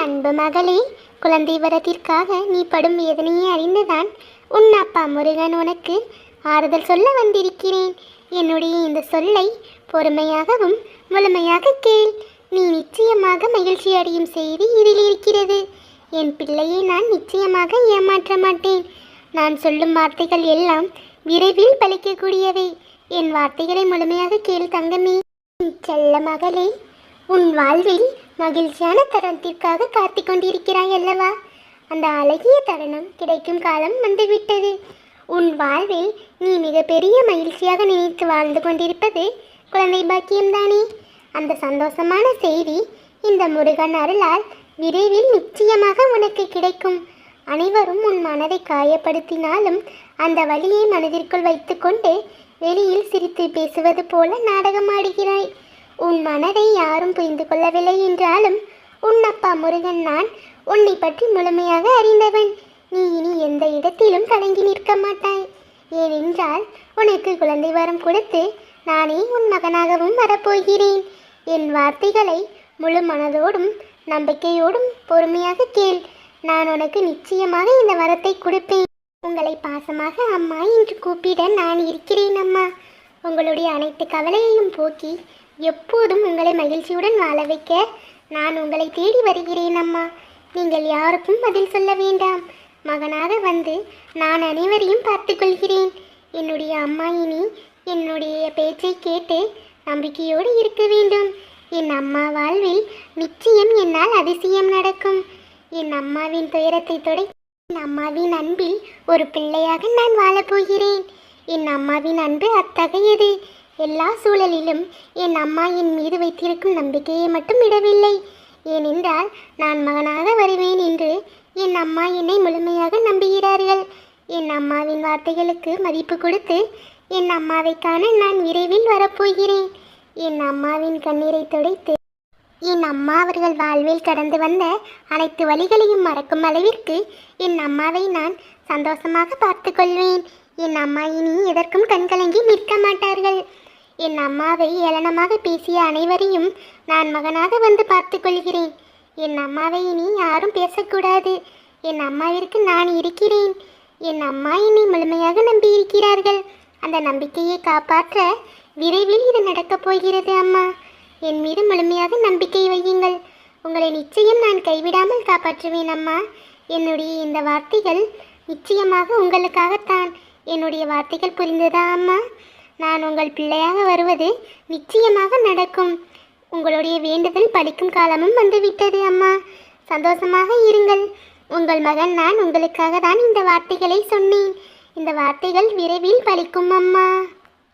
அன்பு மகளே, குழந்தை வரத்திற்காக நீ படும் வேதனையை அறிந்துதான் உன் அப்பா முருகன் உனக்கு ஆறுதல் சொல்ல வந்திருக்கிறேன். என்னுடைய இந்த சொல்லை பொறுமையாகவும் முழுமையாக கேள். நீ நிச்சயமாக மகிழ்ச்சி அடையும் செய்தி இதில் இருக்கிறது. என் பிள்ளையை நான் நிச்சயமாக ஏமாற்ற மாட்டேன். நான் சொல்லும் வார்த்தைகள் எல்லாம் விரைவில் பலிக்கக்கூடியவை. என் வார்த்தைகளை முழுமையாக கேள் தங்கமே. செல்ல மகளே, உன் வாழ்வில் மகிழ்ச்சியான தருணத்திற்காக காத்து கொண்டிருக்கிறாய் அல்லவா? அந்த அழகிய தருணம் கிடைக்கும் காலம் வந்துவிட்டது. உன் வாழ்வில் நீ மிகப்பெரிய மகிழ்ச்சியாக நினைத்து வாழ்ந்து கொண்டிருப்பது குழந்தை பாக்கியம்தானே? அந்த சந்தோஷமான செய்தி இந்த முருகன் அருளால் விரைவில் நிச்சயமாக உனக்கு கிடைக்கும். அனைவரும் உன் மனதை காயப்படுத்தினாலும் அந்த வலியை மனதிற்குள் வைத்துக்கொண்டு வெளியில் சிரித்து பேசுவது போல நாடகம் ஆடுகிறாய். உன் மனதை யாரும் புரிந்து கொள்ளவில்லை என்றாலும் உன் அப்பா முருகன் நான் உன்னை பற்றி முழுமையாக அறிந்தவன். நீ இனி எந்த இடத்திலும் கலங்கி நிற்க மாட்டாய். ஏனென்றால் உனக்கு குழந்தை வரம் கொடுத்து நானே உன் மகனாகவும் வரப்போகிறேன். என் வார்த்தைகளை முழு மனதோடும் நம்பிக்கையோடும் பொறுமையாக கேள். நான் உனக்கு நிச்சயமாக இந்த வரத்தை கொடுப்பேன். உங்களை பாசமாக அம்மா என்று கூப்பிட நான் இருக்கிறேன் அம்மா. உங்களுடைய அனைத்து கவலையையும் போக்கி எப்போதும் உங்களை மகிழ்ச்சியுடன் வாழ வைக்க நான் உங்களை தேடி வருகிறேன் அம்மா. நீங்கள் யாருக்கும் பதில் சொல்ல வேண்டாம். மகனாக வந்து நான் அனைவரையும் பார்த்து கொள்கிறேன். என்னுடைய அம்மா இனி என்னுடைய பேச்சை கேட்டு நம்பிக்கையோடு இருக்க வேண்டும். என் அம்மா வாழ்வில் நிச்சயம் என்னால் அதிசயம் நடக்கும். என் அம்மாவின் துயரத்தை தொடை என் அம்மாவின் அன்பில் ஒரு பிள்ளையாக நான் வாழப்போகிறேன். என் அம்மாவின் அன்பு அத்தகையது. எல்லா சூழலிலும் என் அம்மா என் மீது வைத்திருக்கும் நம்பிக்கையை மட்டும் விடவில்லை. ஏனென்றால் நான் மகனாக வருவேன் என்று என் அம்மா என்னை முழுமையாக நம்புகிறார்கள். என் அம்மாவின் வார்த்தைகளுக்கு மதிப்பு கொடுத்து என் அம்மாவை காண நான் விரைவில் வரப்போகிறேன். என் அம்மாவின் கண்ணீரை துடைத்து என் அம்மா அவர்கள் வாழ்வில் கடந்து வந்த அனைத்து வழிகளையும் மறக்கும் அளவிற்கு என் அம்மாவை நான் சந்தோஷமாக பார்த்து கொள்வேன். என் அம்மா இனி எதற்கும் கண்கலங்கி நிற்க மாட்டார்கள். என் அம்மாவை ஏளனமாக பேசிய அனைவரையும் நான் மகனாக வந்து பார்த்து கொள்கிறேன். என் அம்மாவை இனி யாரும் பேசக்கூடாது. என் அம்மாவிற்கு நான் இருக்கிறேன். என் அம்மா என்னை முழுமையாக நம்பியிருக்கிறார்கள். அந்த நம்பிக்கையை காப்பாற்ற விரைவில் இது நடக்கப் போகிறது அம்மா. என் மீது முழுமையாக நம்பிக்கை வையுங்கள். உங்களை நிச்சயம் நான் கைவிடாமல் காப்பாற்றுவேன் அம்மா. என்னுடைய இந்த வார்த்தைகள் நிச்சயமாக உங்களுக்காகத்தான். என்னுடைய வார்த்தைகள் புரிந்ததா அம்மா? நான் உங்கள் பிள்ளையாக வருவது நிச்சயமாக நடக்கும். உங்களுடைய வேண்டுதல் பலிக்கும் காலமும் வந்துவிட்டது அம்மா. சந்தோஷமாக இருங்கள். உங்கள் மகன் நான் உங்களுக்காக தான் இந்த வார்த்தைகளை சொன்னேன். இந்த வார்த்தைகள் விரைவில் பலிக்கும் அம்மா.